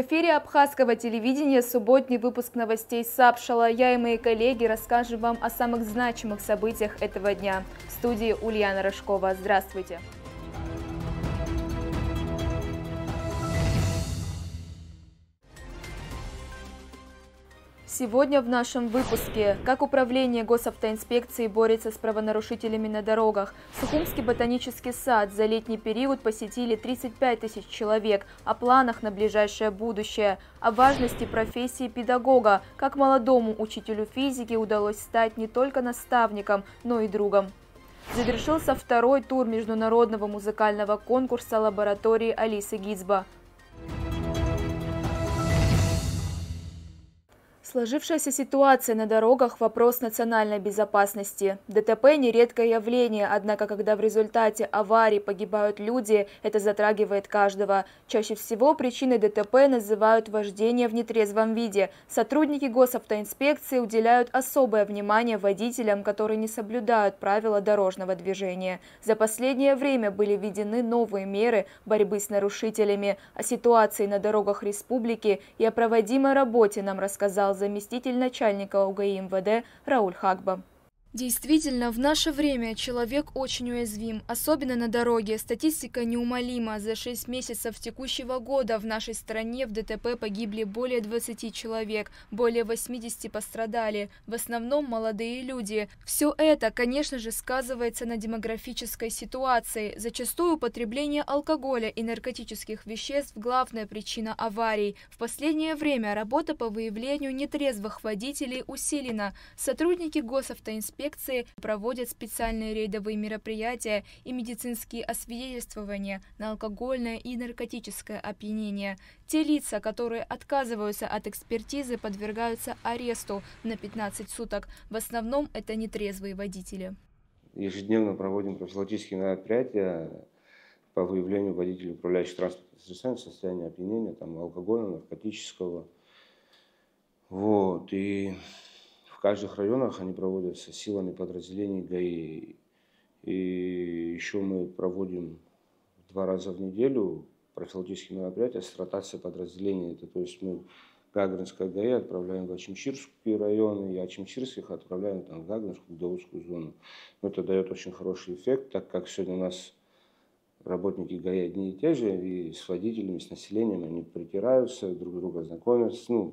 эфире абхазского телевидения субботний выпуск новостей Сапшала. Я и мои коллеги расскажем вам о самых значимых событиях этого дня. В студии Ульяна Рожкова. Здравствуйте! Сегодня в нашем выпуске: как управление госавтоинспекции борется с правонарушителями на дорогах. Сухумский ботанический сад за летний период посетили 35 тысяч человек. О планах на ближайшее будущее. О важности профессии педагога. Как молодому учителю физики удалось стать не только наставником, но и другом. Завершился второй тур международного музыкального конкурса лаборатории Алисы Гизба. Сложившаяся ситуация на дорогах – вопрос национальной безопасности. ДТП – нередкое явление, однако, когда в результате аварий погибают люди, это затрагивает каждого. Чаще всего причиной ДТП называют вождение в нетрезвом виде. Сотрудники госавтоинспекции уделяют особое внимание водителям, которые не соблюдают правила дорожного движения. За последнее время были введены новые меры борьбы с нарушителями. О ситуации на дорогах республики и о проводимой работе нам рассказал заместитель начальника УГИ МВД Рауль Хагба. Действительно, в наше время человек очень уязвим, особенно на дороге. Статистика неумолима. За 6 месяцев текущего года в нашей стране в ДТП погибли более 20 человек, более 80 пострадали, в основном молодые люди. Все это, конечно же, сказывается на демографической ситуации. Зачастую употребление алкоголя и наркотических веществ – главная причина аварий. В последнее время работа по выявлению нетрезвых водителей усилена. Сотрудники госавтоинспекции проводят специальные рейдовые мероприятия и медицинские освидетельствования на алкогольное и наркотическое опьянение. Те лица, которые отказываются от экспертизы, подвергаются аресту на 15 суток. В основном это нетрезвые водители. Ежедневно проводим профилактические мероприятия по выявлению водителей, управляющих транспортными средствами в состоянии опьянения, алкогольного, наркотического. И в каждых районах они проводятся силами подразделений ГАИ. И еще мы проводим 2 раза в неделю профилактические мероприятия с ротацией подразделений. То есть мы Гагринское ГАИ отправляем в Ачимчирские районы, и Ачимчирских отправляем в Гагринскую, Даутскую зону. Это дает очень хороший эффект, так как сегодня у нас работники ГАИ одни и те же, и с водителями, с населением они притираются, друг друга знакомятся,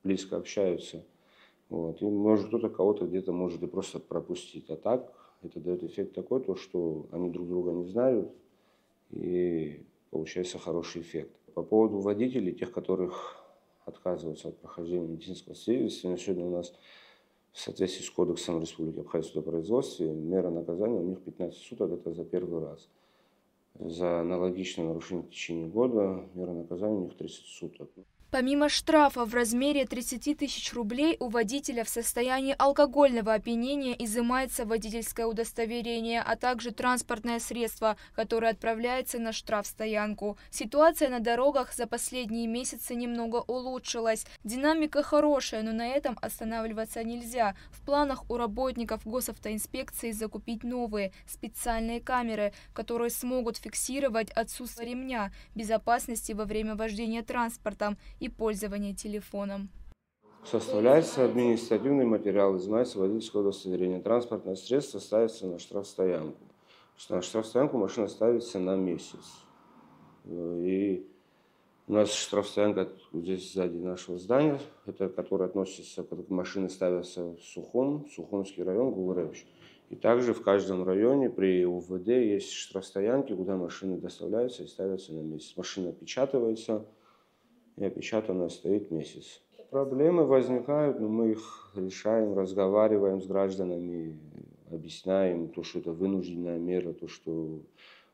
близко общаются. И может кто-то кого-то где-то может и просто пропустить. А так это дает эффект такой, что они друг друга не знают, и получается хороший эффект. По поводу водителей, тех, которых отказываются от прохождения медицинского свидетельства, сегодня у нас в соответствии с Кодексом Республики Абхазия о судопроизводстве мера наказания у них 15 суток, это за первый раз. За аналогичное нарушение в течение года мера наказания у них 30 суток. Помимо штрафа в размере 30 тысяч рублей, у водителя в состоянии алкогольного опьянения изымается водительское удостоверение, а также транспортное средство, которое отправляется на штрафстоянку. Ситуация на дорогах за последние месяцы немного улучшилась. Динамика хорошая, но на этом останавливаться нельзя. В планах у работников госавтоинспекции закупить новые специальные камеры, которые смогут фиксировать отсутствие ремня безопасности во время вождения транспортом и пользования телефоном. Составляется административный материал, изымается водительское удостоверение. Транспортное средство ставится на штрафстоянку. На штрафстоянку машина ставится на месяц. И у нас штрафстоянка здесь сзади нашего здания, это которое относится, когда машины ставятся в Сухумский район, Гулревич. И также в каждом районе при УВД есть штрафстоянки, куда машины доставляются и ставятся на месяц. Машина опечатывается, и опечатанная стоит месяц. Проблемы возникают, но мы их решаем, разговариваем с гражданами, объясняем, что это вынужденная мера, что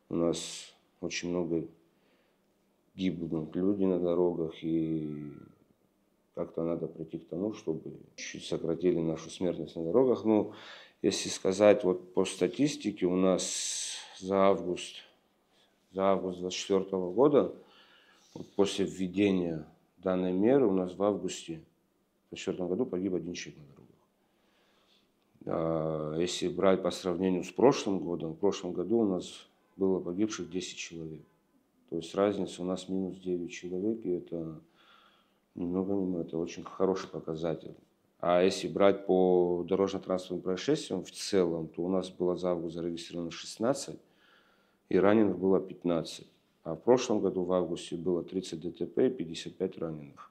у нас очень много гибнут люди на дорогах, и как-то надо прийти к тому, чтобы чуть сократили нашу смертность на дорогах. Если сказать по статистике, у нас за август 2024 года, после введения данной меры, у нас в августе 2024 году погиб 1 человек на дорогах. Если брать по сравнению с прошлым годом, в прошлом году у нас было погибших 10 человек. То есть разница у нас минус 9 человек, и это Ни много ни мало. Это очень хороший показатель. А если брать по дорожно-транспортным происшествиям в целом, то у нас было за август зарегистрировано 16, и раненых было 15. А в прошлом году в августе было 30 ДТП и 55 раненых.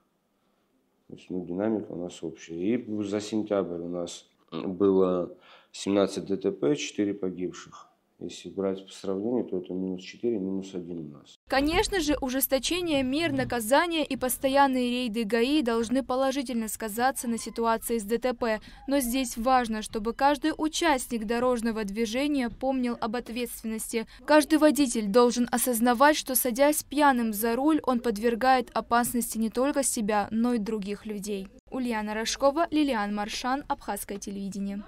То есть, динамика у нас общая. И за сентябрь у нас было 17 ДТП, 4 погибших. Если брать по сравнению, то это -4, -1 у нас. Конечно же, ужесточение мер наказания и постоянные рейды ГАИ должны положительно сказаться на ситуации с ДТП. Но здесь важно, чтобы каждый участник дорожного движения помнил об ответственности. Каждый водитель должен осознавать, что, садясь пьяным за руль, он подвергает опасности не только себя, но и других людей. Ульяна Рожкова, Лилиан Маршан, Абхазское телевидение.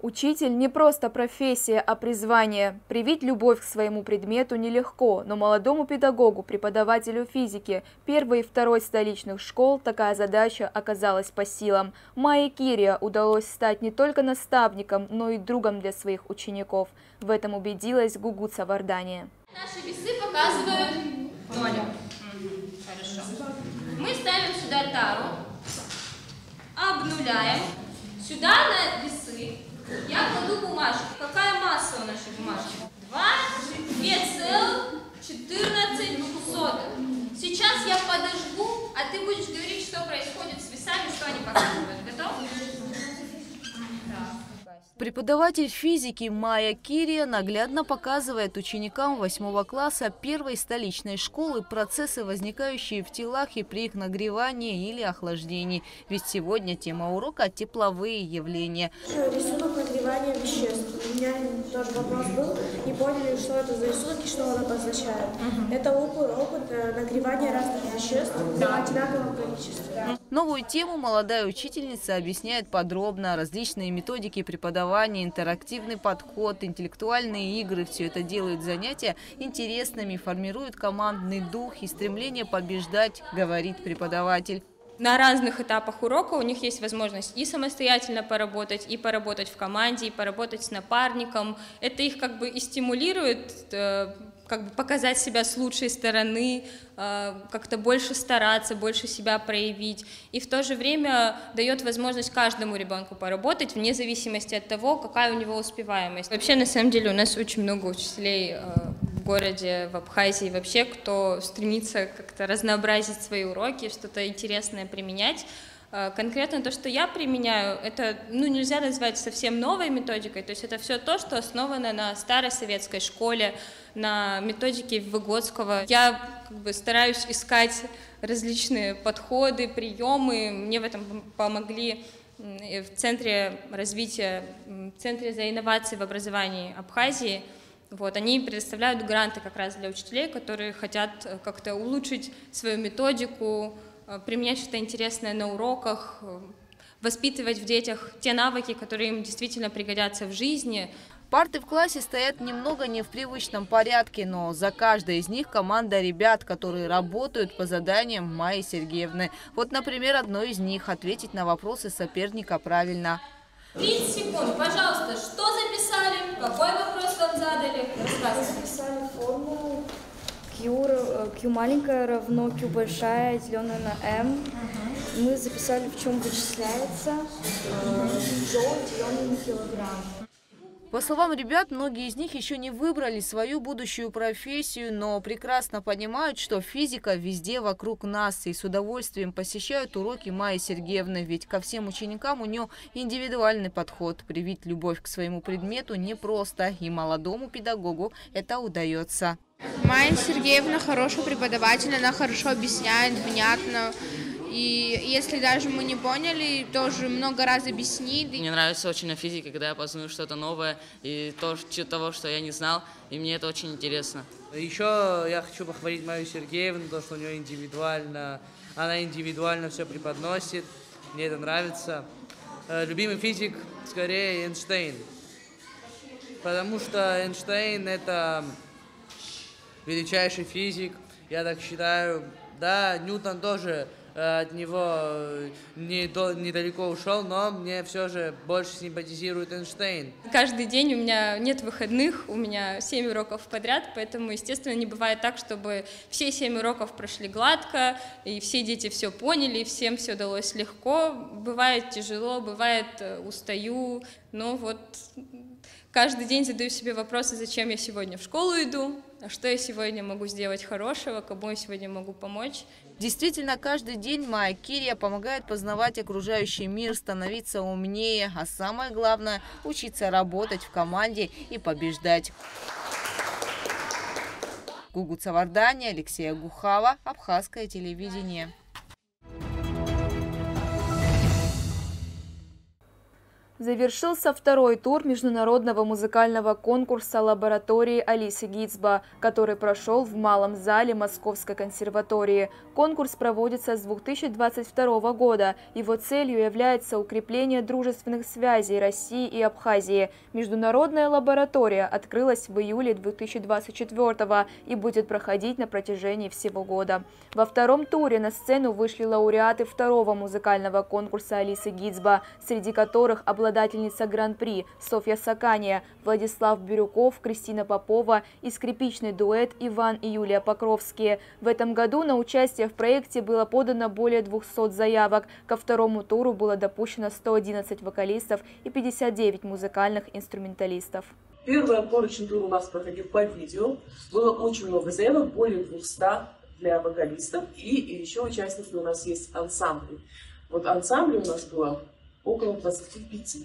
Учитель не просто профессия, а призвание. Привить любовь к своему предмету нелегко, но молодому педагогу, преподавателю физики первой и второй столичных школ такая задача оказалась по силам. Майе Кирия удалось стать не только наставником, но и другом для своих учеников. В этом убедилась Гугуца Вардания. Наши весы показывают 0. Хорошо. Мы ставим сюда тару, обнуляем. Сюда на весы я кладу бумажку. Какая масса у нашей бумажки? 2,14. Сейчас я подожгу, а ты будешь говорить, что происходит с весами, что они показывают. Готов? Преподаватель физики Майя Кирия наглядно показывает ученикам 8 класса первой столичной школы процессы, возникающие в телах и при их нагревании или охлаждении. Ведь сегодня тема урока – тепловые явления. Рисунок нагревания веществ. У меня тоже вопрос был, не поняли, что это за рисунок и что он обозначает. Это опыт нагревания разных веществ в одинаковом количестве. Новую тему молодая учительница объясняет подробно. Различные методики преподавания, интерактивный подход, интеллектуальные игры – все это делают занятия интересными, формируют командный дух и стремление побеждать, говорит преподаватель. На разных этапах урока у них есть возможность и самостоятельно поработать, и поработать в команде, и поработать с напарником. Это их как бы и стимулирует, как бы показать себя с лучшей стороны, как-то больше стараться, больше себя проявить. И в то же время дает возможность каждому ребенку поработать, вне зависимости от того, какая у него успеваемость. Вообще, на самом деле, у нас очень много учителей в городе, в Абхазии вообще, кто стремится как-то разнообразить свои уроки, что-то интересное применять. Конкретно то, что я применяю, это нельзя назвать совсем новой методикой, то есть это все то, что основано на старой советской школе, на методике Выгодского. Я как бы стараюсь искать различные подходы, приемы. Мне в этом помогли в Центре развития, в Центре за инновации в образовании Абхазии. Вот, они предоставляют гранты как раз для учителей, которые хотят как-то улучшить свою методику, применять что-то интересное на уроках, воспитывать в детях те навыки, которые им действительно пригодятся в жизни. Парты в классе стоят немного не в привычном порядке, но за каждой из них команда ребят, которые работают по заданиям Майи Сергеевны. Вот, например, одной из них – ответить на вопросы соперника правильно. 30 секунд, пожалуйста, что записали, какой вопрос вам задали? Рассказывайте. Записали формулу. Q маленькая равно Q большая, деленное на M. Мы записали, в чем вычисляется джоуль, деленный на килограмм. По словам ребят, многие из них еще не выбрали свою будущую профессию, но прекрасно понимают, что физика везде вокруг нас и с удовольствием посещают уроки Майи Сергеевны, ведь ко всем ученикам у нее индивидуальный подход. Привить любовь к своему предмету непросто, и молодому педагогу это удается. Майя Сергеевна хороший преподаватель, она хорошо объясняет, внятно. И если даже мы не поняли, тоже много раз объяснит. Мне нравится очень на физике, когда я познаю что-то новое и того, что я не знал, и мне это очень интересно. Еще я хочу похвалить Майю Сергеевну, то, что у нее она индивидуально все преподносит, мне это нравится. Любимый физик скорее Эйнштейн, потому что Эйнштейн – это величайший физик, я так считаю. Да, Ньютон тоже от него недалеко ушел, но мне все же больше симпатизирует Эйнштейн. Каждый день у меня нет выходных, у меня 7 уроков подряд, поэтому, естественно, не бывает так, чтобы все 7 уроков прошли гладко, и все дети все поняли, и всем все далось легко. Бывает тяжело, бывает устаю, но вот каждый день задаю себе вопросы, зачем я сегодня в школу иду, а что я сегодня могу сделать хорошего, кому я сегодня могу помочь. Действительно, каждый день Майя Кирия помогает познавать окружающий мир, становиться умнее, а самое главное – учиться работать в команде и побеждать. Гугуца Вардани, Алексея Гухава, Абхазское телевидение. Завершился второй тур международного музыкального конкурса лаборатории Алисы Гицба, который прошел в Малом зале Московской консерватории. Конкурс проводится с 2022 года. Его целью является укрепление дружественных связей России и Абхазии. Международная лаборатория открылась в июле 2024 и будет проходить на протяжении всего года. Во втором туре на сцену вышли лауреаты второго музыкального конкурса Алисы Гицба, среди которых обладательница Гран-при Софья Сакания, Владислав Бирюков, Кристина Попова и скрипичный дуэт Иван и Юлия Покровские. В этом году на участие в проекте было подано более 200 заявок. Ко второму туру было допущено 111 вокалистов и 59 музыкальных инструменталистов. Первый отборочный тур у нас проходил по видео. Было очень много заявок, более 200 для вокалистов. И еще участники у нас есть ансамбли. Вот ансамблей у нас было около 25.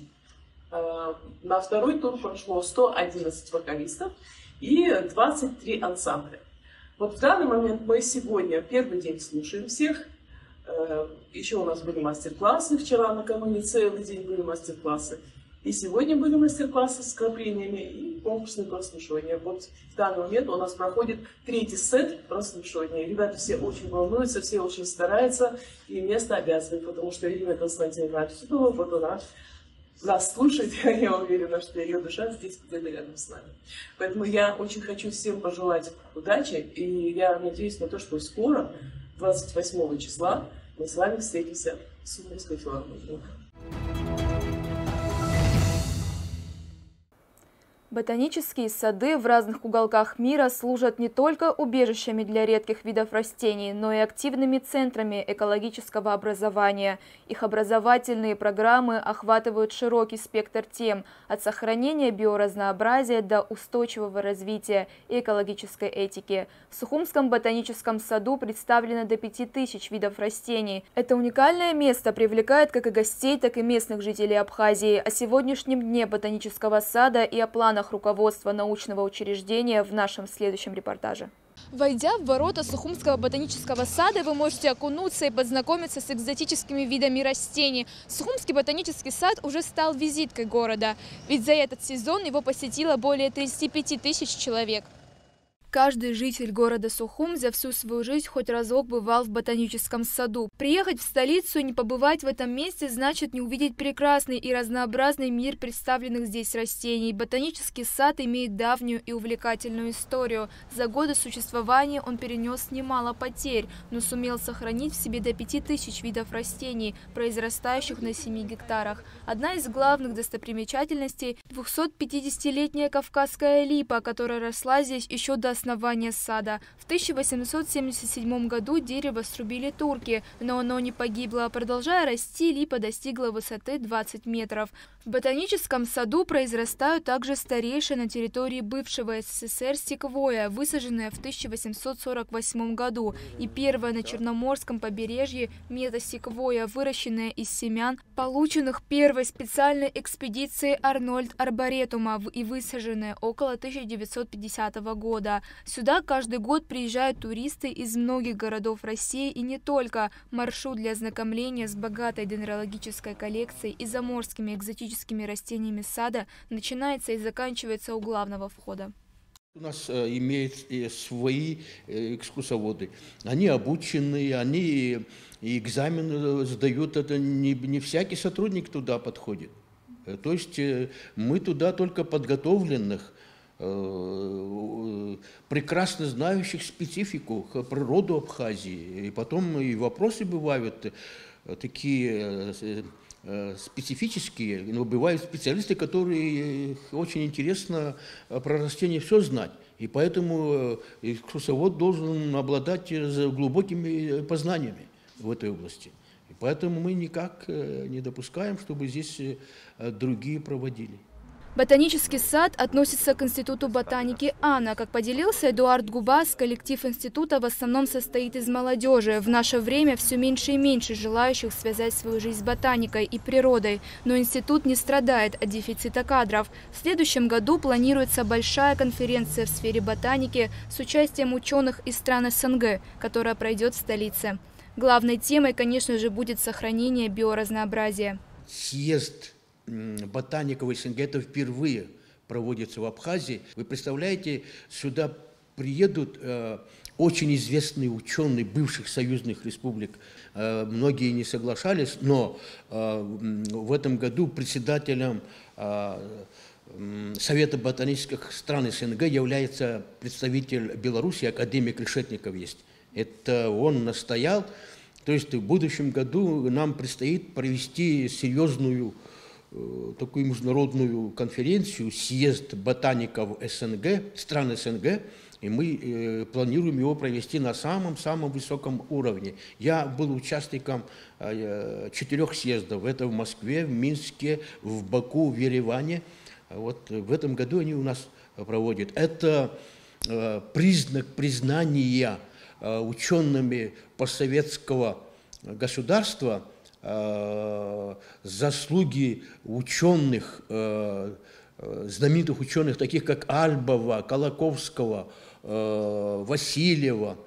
На второй тур прошло 111 вокалистов и 23 ансамбля. Вот в данный момент мы сегодня первый день слушаем всех. Еще у нас были мастер-классы вчера, накануне целый день были мастер-классы. И сегодня были мастер-классы с вкраплениями и конкурсные прослушивания. Вот в данный момент у нас проходит третий сет прослушивания. Ребята все очень волнуются, все очень стараются, и место обязывает, потому что Ирина Константиновна Архипова, вот она нас слушает, я уверена, что ее душа здесь где-то рядом с нами. Поэтому я очень хочу всем пожелать удачи, и я надеюсь на то, что скоро, 28 числа, мы с вами встретимся в Сухумской филармонии. Ботанические сады в разных уголках мира служат не только убежищами для редких видов растений, но и активными центрами экологического образования. Их образовательные программы охватывают широкий спектр тем – от сохранения биоразнообразия до устойчивого развития и экологической этики. В Сухумском ботаническом саду представлено до 5000 видов растений. Это уникальное место привлекает как и гостей, так и местных жителей Абхазии. О сегодняшнем дне ботанического сада и о планах руководства научного учреждения в нашем следующем репортаже. Войдя в ворота Сухумского ботанического сада, вы можете окунуться и познакомиться с экзотическими видами растений. Сухумский ботанический сад уже стал визиткой города, ведь за этот сезон его посетило более 35 000 человек. Каждый житель города Сухум за всю свою жизнь хоть разок бывал в ботаническом саду. Приехать в столицу и не побывать в этом месте значит не увидеть прекрасный и разнообразный мир представленных здесь растений. Ботанический сад имеет давнюю и увлекательную историю. За годы существования он перенес немало потерь, но сумел сохранить в себе до 5000 видов растений, произрастающих на 7 гектарах. Одна из главных достопримечательностей – 250-летняя кавказская липа, которая росла здесь еще до основания сада. В 1877 году дерево срубили турки, но оно не погибло. Продолжая расти, липа достигла высоты 20 метров. В ботаническом саду произрастают также старейшая на территории бывшего СССР секвойя, высаженная в 1848 году, и первая на Черноморском побережье метасеквойя, выращенная из семян, полученных первой специальной экспедицией Арнольд Арборетума и высаженная около 1950 года. Сюда каждый год приезжают туристы из многих городов России и не только. Маршрут для ознакомления с богатой дендрологической коллекцией и заморскими экзотическими растениями сада начинается и заканчивается у главного входа. У нас имеют свои экскурсоводы. Они обученные, они экзамен сдают. Это не всякий сотрудник туда подходит. То есть мы туда только подготовленных прекрасно знающих специфику, природу Абхазии. И потом и вопросы бывают такие специфические, но бывают специалисты, которые очень интересно про растения все знать. И поэтому экскурсовод должен обладать глубокими познаниями в этой области. И поэтому мы никак не допускаем, чтобы здесь другие проводили. Ботанический сад относится к Институту ботаники АНА. Как поделился Эдуард Губас, коллектив института в основном состоит из молодежи. В наше время все меньше и меньше желающих связать свою жизнь с ботаникой и природой. Но институт не страдает от дефицита кадров. В следующем году планируется большая конференция в сфере ботаники с участием ученых из стран СНГ, которая пройдет в столице. Главной темой, конечно же, будет сохранение биоразнообразия. Съезд ботаников СНГ это впервые проводится в Абхазии. Вы представляете, сюда приедут очень известные ученые бывших союзных республик. Многие не соглашались, но в этом году председателем Совета ботанических стран СНГ является представитель Беларуси, академик Решетников есть. Это он настоял. То есть в будущем году нам предстоит провести серьезную такую международную конференцию, съезд ботаников СНГ, стран СНГ, и мы планируем его провести на самом-самом высоком уровне. Я был участником 4 съездов. Это в Москве, в Минске, в Баку, в Ереване. Вот в этом году они у нас проводят. Это признак признания учеными постсоветского государства заслуги ученых, знаменитых ученых, таких как Альбова, Колоковского, Васильева,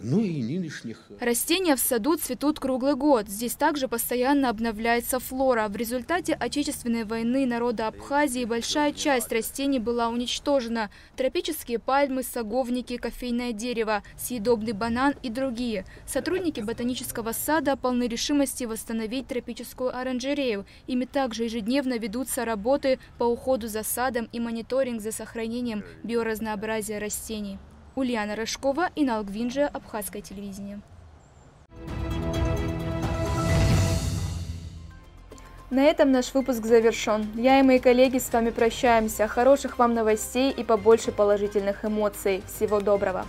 ну и нынешних. Растения в саду цветут круглый год. Здесь также постоянно обновляется флора. В результате Отечественной войны народа Абхазии большая часть растений была уничтожена. Тропические пальмы, саговники, кофейное дерево, съедобный банан и другие. Сотрудники ботанического сада полны решимости восстановить тропическую оранжерею. Ими также ежедневно ведутся работы по уходу за садом и мониторинг за сохранением биоразнообразия растений. Ульяна Рожкова, Инал Гвинджи, Абхазское телевидение. На этом наш выпуск завершен. Я и мои коллеги с вами прощаемся. Хороших вам новостей и побольше положительных эмоций. Всего доброго!